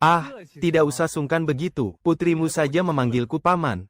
Ah, tidak usah sungkan begitu, putrimu saja memanggilku paman.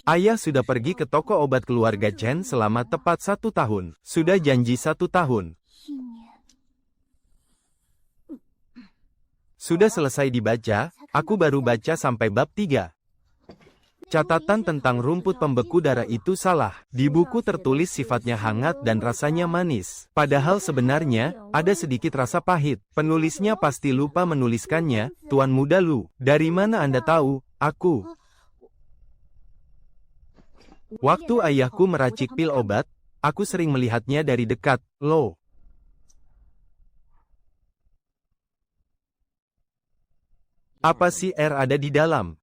Ayah sudah pergi ke toko obat keluarga Chen selama tepat 1 tahun. Sudah janji 1 tahun. Sudah selesai dibaca, aku baru baca sampai bab 3. Catatan tentang rumput pembeku darah itu salah. Di buku tertulis sifatnya hangat dan rasanya manis. Padahal sebenarnya, ada sedikit rasa pahit. Penulisnya pasti lupa menuliskannya, Tuan Muda Lu. Dari mana Anda tahu? Aku. Waktu ayahku meracik pil obat, aku sering melihatnya dari dekat, Lo. Apa sih ada di dalam?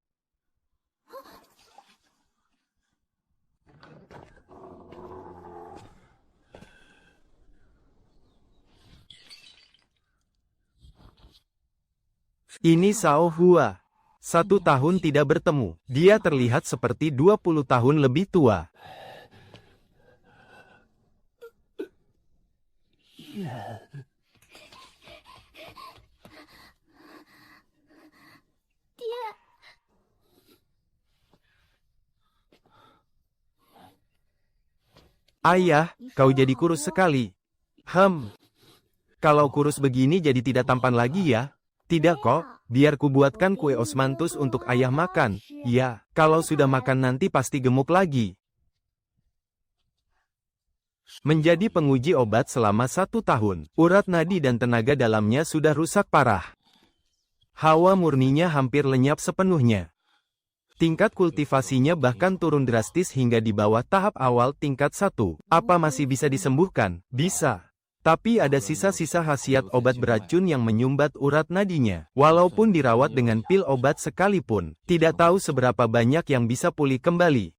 Ini Sao Hua. 1 tahun tidak bertemu. Dia terlihat seperti 20 tahun lebih tua. Ayah, kau jadi kurus sekali. Kalau kurus begini jadi tidak tampan lagi ya? Tidak kok, biar ku buatkan kue osmanthus untuk ayah makan. Ya, kalau sudah makan nanti pasti gemuk lagi. Menjadi penguji obat selama 1 tahun, urat nadi dan tenaga dalamnya sudah rusak parah. Hawa murninya hampir lenyap sepenuhnya. Tingkat kultivasinya bahkan turun drastis hingga di bawah tahap awal tingkat 1. Apa masih bisa disembuhkan? Bisa. Tapi ada sisa-sisa khasiat obat beracun yang menyumbat urat nadinya. Walaupun dirawat dengan pil obat sekalipun, tidak tahu seberapa banyak yang bisa pulih kembali.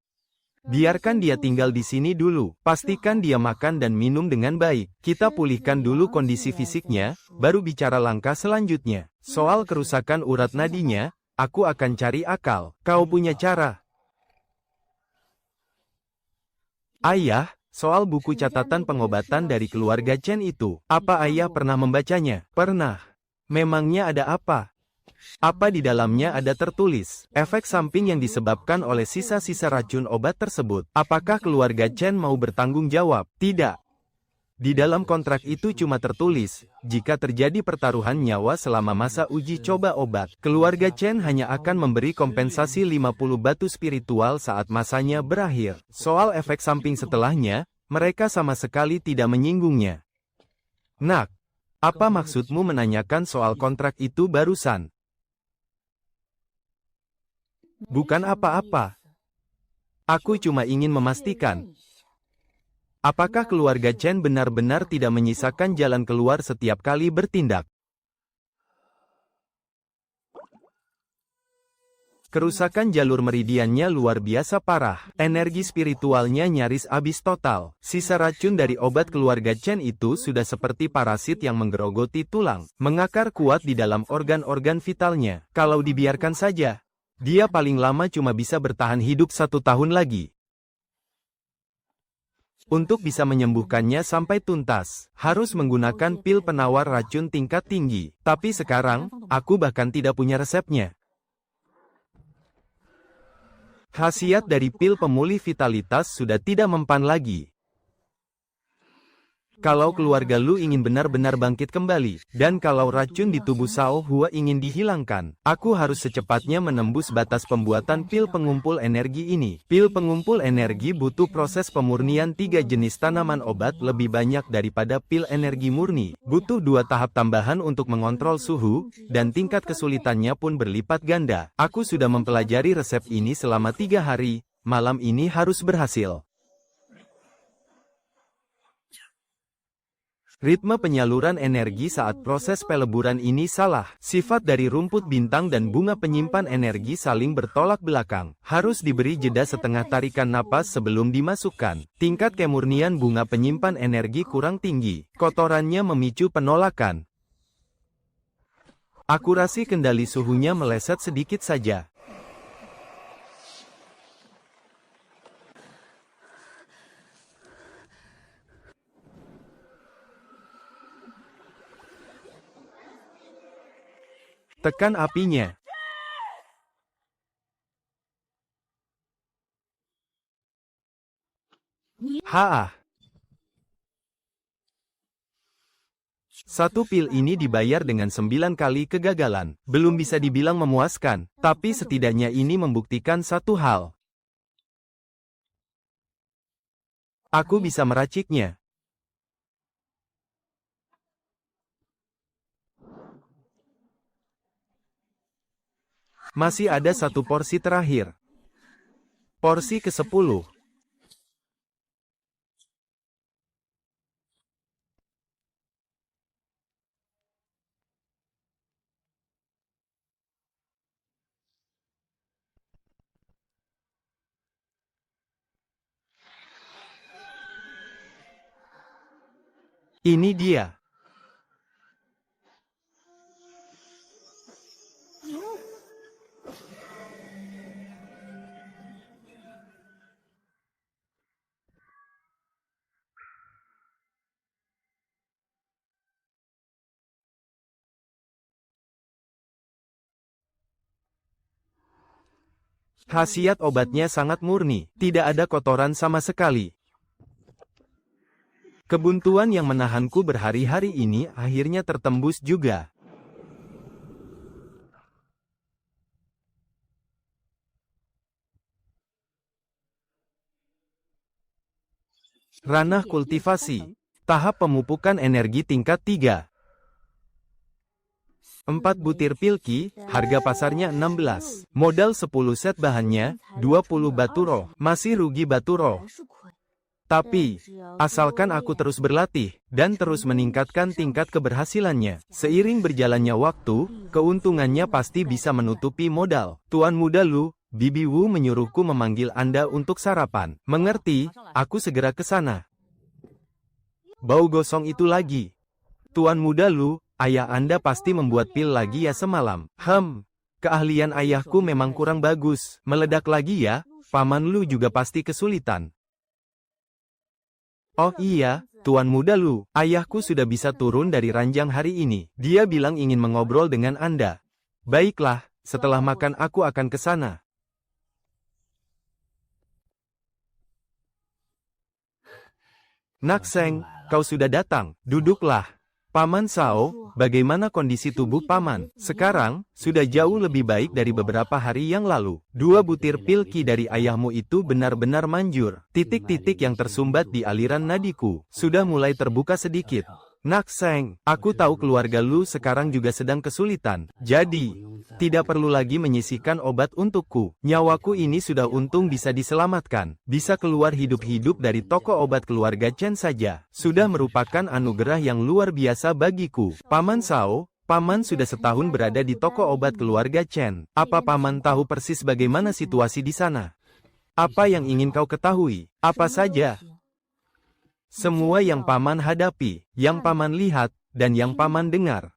Biarkan dia tinggal di sini dulu. Pastikan dia makan dan minum dengan baik. Kita pulihkan dulu kondisi fisiknya, baru bicara langkah selanjutnya. Soal kerusakan urat nadinya, aku akan cari akal. Kau punya cara? Ayah, soal buku catatan pengobatan dari keluarga Chen itu, apa ayah pernah membacanya? Pernah. Memangnya ada apa? Apa di dalamnya ada tertulis? Efek samping yang disebabkan oleh sisa-sisa racun obat tersebut. Apakah keluarga Chen mau bertanggung jawab? Tidak. Di dalam kontrak itu cuma tertulis, jika terjadi pertaruhan nyawa selama masa uji coba obat, keluarga Chen hanya akan memberi kompensasi 50 batu spiritual saat masanya berakhir. Soal efek samping setelahnya, mereka sama sekali tidak menyinggungnya. Nak, apa maksudmu menanyakan soal kontrak itu barusan? Bukan apa-apa. Aku cuma ingin memastikan. Apakah keluarga Chen benar-benar tidak menyisakan jalan keluar setiap kali bertindak? Kerusakan jalur meridiannya luar biasa parah. Energi spiritualnya nyaris habis total. Sisa racun dari obat keluarga Chen itu sudah seperti parasit yang menggerogoti tulang, mengakar kuat di dalam organ-organ vitalnya. Kalau dibiarkan saja, dia paling lama cuma bisa bertahan hidup 1 tahun lagi. Untuk bisa menyembuhkannya sampai tuntas, harus menggunakan pil penawar racun tingkat tinggi. Tapi sekarang, aku bahkan tidak punya resepnya. Khasiat dari pil pemulih vitalitas sudah tidak mempan lagi. Kalau keluarga Lu ingin benar-benar bangkit kembali, dan kalau racun di tubuh Sao Hua ingin dihilangkan, aku harus secepatnya menembus batas pembuatan pil pengumpul energi ini. Pil pengumpul energi butuh proses pemurnian 3 jenis tanaman obat lebih banyak daripada pil energi murni. Butuh 2 tahap tambahan untuk mengontrol suhu, dan tingkat kesulitannya pun berlipat ganda. Aku sudah mempelajari resep ini selama 3 hari, malam ini harus berhasil. Ritme penyaluran energi saat proses peleburan ini salah. Sifat dari rumput bintang dan bunga penyimpan energi saling bertolak belakang. Harus diberi jeda setengah tarikan napas sebelum dimasukkan. Tingkat kemurnian bunga penyimpan energi kurang tinggi. Kotorannya memicu penolakan. Akurasi kendali suhunya meleset sedikit saja. Tekan apinya. Satu pil ini dibayar dengan 9 kali kegagalan. Belum bisa dibilang memuaskan, tapi setidaknya ini membuktikan satu hal. Aku bisa meraciknya. Masih ada satu porsi terakhir. Porsi ke-10. Ini dia. Khasiat obatnya sangat murni, tidak ada kotoran sama sekali. Kebuntuan yang menahanku berhari-hari ini akhirnya tertembus juga. Ranah kultivasi. Tahap pemupukan energi tingkat 3. 4 butir pilki, harga pasarnya 16. Modal 10 set bahannya, 20 batu roh. Masih rugi batu roh. Tapi, asalkan aku terus berlatih, dan terus meningkatkan tingkat keberhasilannya, seiring berjalannya waktu, keuntungannya pasti bisa menutupi modal. Tuan muda Lu, Bibi Wu menyuruhku memanggil Anda untuk sarapan. Mengerti, aku segera ke sana. Bau gosong itu lagi. Tuan muda Lu, ayah Anda pasti membuat pil lagi ya semalam. Keahlian ayahku memang kurang bagus. Meledak lagi ya, Paman Lu juga pasti kesulitan. Oh iya, Tuan muda Lu, ayahku sudah bisa turun dari ranjang hari ini. Dia bilang ingin mengobrol dengan Anda. Baiklah, setelah makan aku akan ke sana. Nakseng, kau sudah datang, duduklah. Paman Sao, bagaimana kondisi tubuh Paman? Sekarang, sudah jauh lebih baik dari beberapa hari yang lalu. 2 butir pil ki dari ayahmu itu benar-benar manjur. Titik-titik yang tersumbat di aliran nadiku, sudah mulai terbuka sedikit. Nakseng, aku tahu keluarga Lu sekarang juga sedang kesulitan. Jadi, tidak perlu lagi menyisihkan obat untukku. Nyawaku ini sudah untung bisa diselamatkan. Bisa keluar hidup-hidup dari toko obat keluarga Chen saja. Sudah merupakan anugerah yang luar biasa bagiku. Paman Sao, Paman sudah setahun berada di toko obat keluarga Chen. Apa Paman tahu persis bagaimana situasi di sana? Apa yang ingin kau ketahui? Apa saja? Semua yang Paman hadapi, yang Paman lihat, dan yang Paman dengar.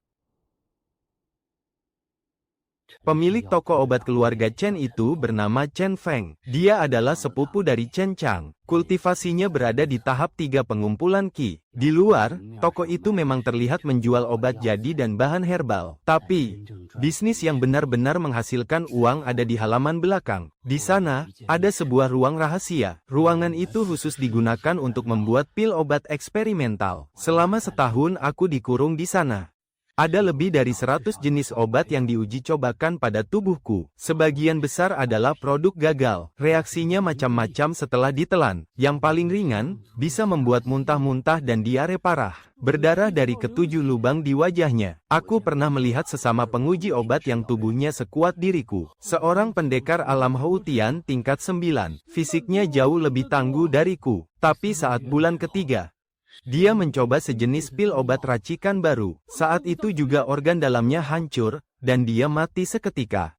Pemilik toko obat keluarga Chen itu bernama Chen Feng. Dia adalah sepupu dari Chen Chang. Kultivasinya berada di tahap 3 pengumpulan Qi. Di luar, toko itu memang terlihat menjual obat jadi dan bahan herbal. Tapi, bisnis yang benar-benar menghasilkan uang ada di halaman belakang. Di sana, ada sebuah ruang rahasia. Ruangan itu khusus digunakan untuk membuat pil obat eksperimental. Selama setahun aku dikurung di sana. Ada lebih dari 100 jenis obat yang diuji cobakan pada tubuhku. Sebagian besar adalah produk gagal. Reaksinya macam-macam setelah ditelan. Yang paling ringan, bisa membuat muntah-muntah dan diare parah. Berdarah dari ke-7 lubang di wajahnya. Aku pernah melihat sesama penguji obat yang tubuhnya sekuat diriku. Seorang pendekar alam Houtian tingkat 9. Fisiknya jauh lebih tangguh dariku. Tapi saat bulan ketiga, Dia mencoba sejenis pil obat racikan baru. Saat itu juga organ dalamnya hancur, dan dia mati seketika.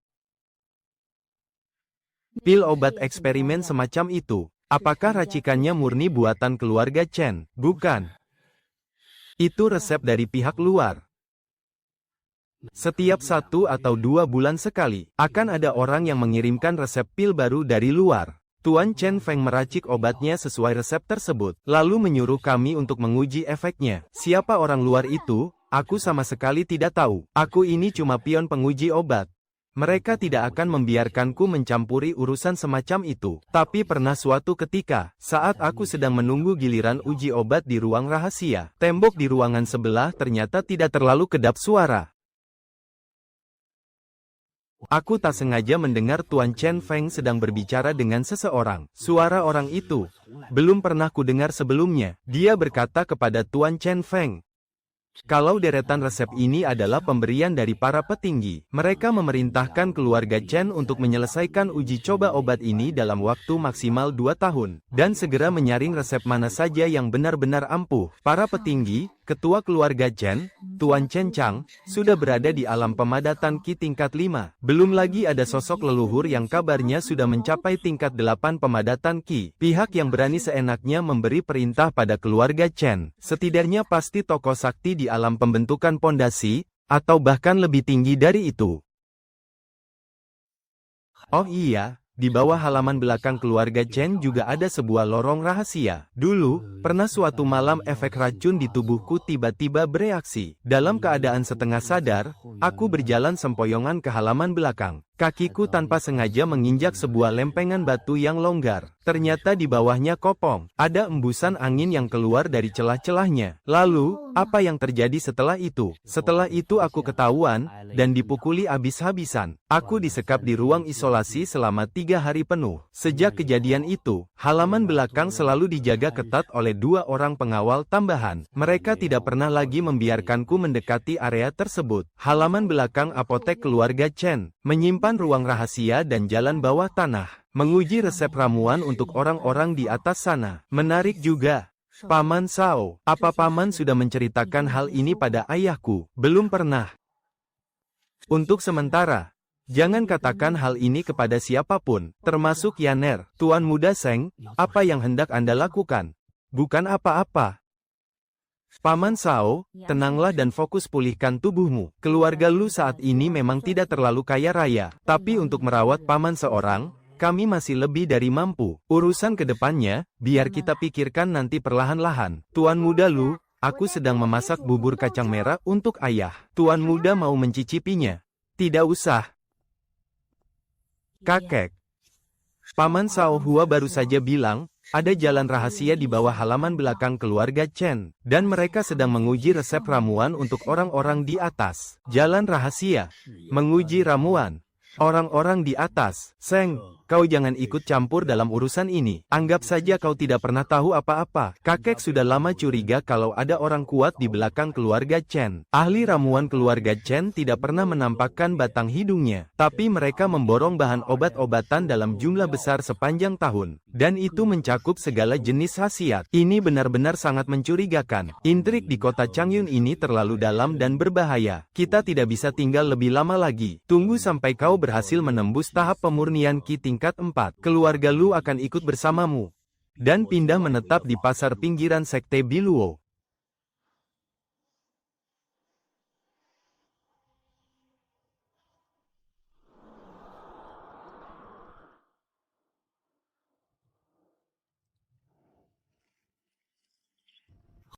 Pil obat eksperimen semacam itu. Apakah racikannya murni buatan keluarga Chen? Bukan. Itu resep dari pihak luar. Setiap 1 atau 2 bulan sekali, akan ada orang yang mengirimkan resep pil baru dari luar. Tuan Chen Feng meracik obatnya sesuai resep tersebut, lalu menyuruh kami untuk menguji efeknya. Siapa orang luar itu? Aku sama sekali tidak tahu. Aku ini cuma pion penguji obat. Mereka tidak akan membiarkanku mencampuri urusan semacam itu. Tapi pernah suatu ketika, saat aku sedang menunggu giliran uji obat di ruang rahasia, tembok di ruangan sebelah ternyata tidak terlalu kedap suara. Aku tak sengaja mendengar Tuan Chen Feng sedang berbicara dengan seseorang. Suara orang itu belum pernah kudengar sebelumnya. Dia berkata kepada Tuan Chen Feng, kalau deretan resep ini adalah pemberian dari para petinggi, mereka memerintahkan keluarga Chen untuk menyelesaikan uji coba obat ini dalam waktu maksimal 2 tahun, dan segera menyaring resep mana saja yang benar-benar ampuh. Para petinggi, ketua keluarga Chen, Tuan Chen Chang, sudah berada di alam pemadatan Qi tingkat 5. Belum lagi ada sosok leluhur yang kabarnya sudah mencapai tingkat 8 pemadatan Qi. Pihak yang berani seenaknya memberi perintah pada keluarga Chen, setidaknya pasti tokoh sakti di alam pembentukan pondasi, atau bahkan lebih tinggi dari itu. Oh iya, di bawah halaman belakang keluarga Chen juga ada sebuah lorong rahasia. Dulu, pernah suatu malam efek racun di tubuhku tiba-tiba bereaksi. Dalam keadaan setengah sadar, aku berjalan sempoyongan ke halaman belakang. Kakiku tanpa sengaja menginjak sebuah lempengan batu yang longgar. Ternyata di bawahnya kopong. Ada embusan angin yang keluar dari celah-celahnya. Lalu, apa yang terjadi setelah itu? Setelah itu aku ketahuan, dan dipukuli habis-habisan. Aku disekap di ruang isolasi selama 3 hari penuh. Sejak kejadian itu, halaman belakang selalu dijaga ketat oleh 2 orang pengawal tambahan. Mereka tidak pernah lagi membiarkanku mendekati area tersebut. Halaman belakang apotek keluarga Chen menyimpan ruang rahasia dan jalan bawah tanah. Menguji resep ramuan untuk orang-orang di atas sana. Menarik juga. Paman Sao, apa paman sudah menceritakan hal ini pada ayahku? Belum pernah. Untuk sementara, jangan katakan hal ini kepada siapapun, termasuk Yaner. Tuan Muda Seng, apa yang hendak Anda lakukan? Bukan apa-apa. Paman Sao, tenanglah dan fokus pulihkan tubuhmu. Keluarga Lu saat ini memang tidak terlalu kaya raya, tapi untuk merawat paman seorang, kami masih lebih dari mampu. Urusan kedepannya, biar kita pikirkan nanti perlahan-lahan. Tuan Muda Lu, aku sedang memasak bubur kacang merah untuk ayah. Tuan Muda mau mencicipinya? Tidak usah. Kakek. Paman Sao Hua baru saja bilang, ada jalan rahasia di bawah halaman belakang keluarga Chen, dan mereka sedang menguji resep ramuan untuk orang-orang di atas. Jalan rahasia. Menguji ramuan. Orang-orang di atas. Seng, kau jangan ikut campur dalam urusan ini. Anggap saja kau tidak pernah tahu apa-apa. Kakek sudah lama curiga kalau ada orang kuat di belakang keluarga Chen. Ahli ramuan keluarga Chen tidak pernah menampakkan batang hidungnya, tapi mereka memborong bahan obat-obatan dalam jumlah besar sepanjang tahun. Dan itu mencakup segala jenis khasiat. Ini benar-benar sangat mencurigakan. Intrik di kota Changyun ini terlalu dalam dan berbahaya. Kita tidak bisa tinggal lebih lama lagi. Tunggu sampai kau berhasil menembus tahap pemurnian Qi tingkat 4. Keluarga Lu akan ikut bersamamu. Dan pindah menetap di pasar pinggiran Sekte Biluo.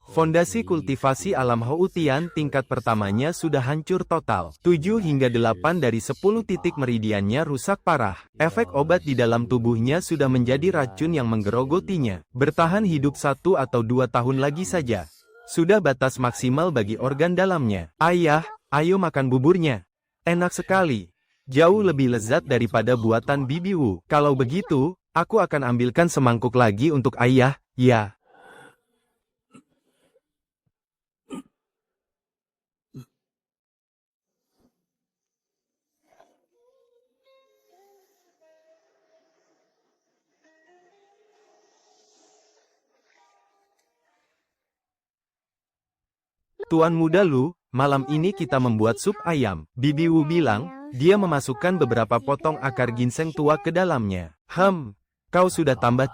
Fondasi kultivasi alam Houtian tingkat pertamanya sudah hancur total. 7 hingga 8 dari 10 titik meridiannya rusak parah. Efek obat di dalam tubuhnya sudah menjadi racun yang menggerogotinya. Bertahan hidup 1 atau 2 tahun lagi saja. Sudah batas maksimal bagi organ dalamnya. Ayah, ayo makan buburnya. Enak sekali. Jauh lebih lezat daripada buatan Bibi Wu. Kalau begitu, aku akan ambilkan semangkuk lagi untuk ayah, ya. Tuan muda Lu, malam ini kita membuat sup ayam. Bibi Wu bilang, dia memasukkan beberapa potong akar ginseng tua ke dalamnya. Kau sudah tambah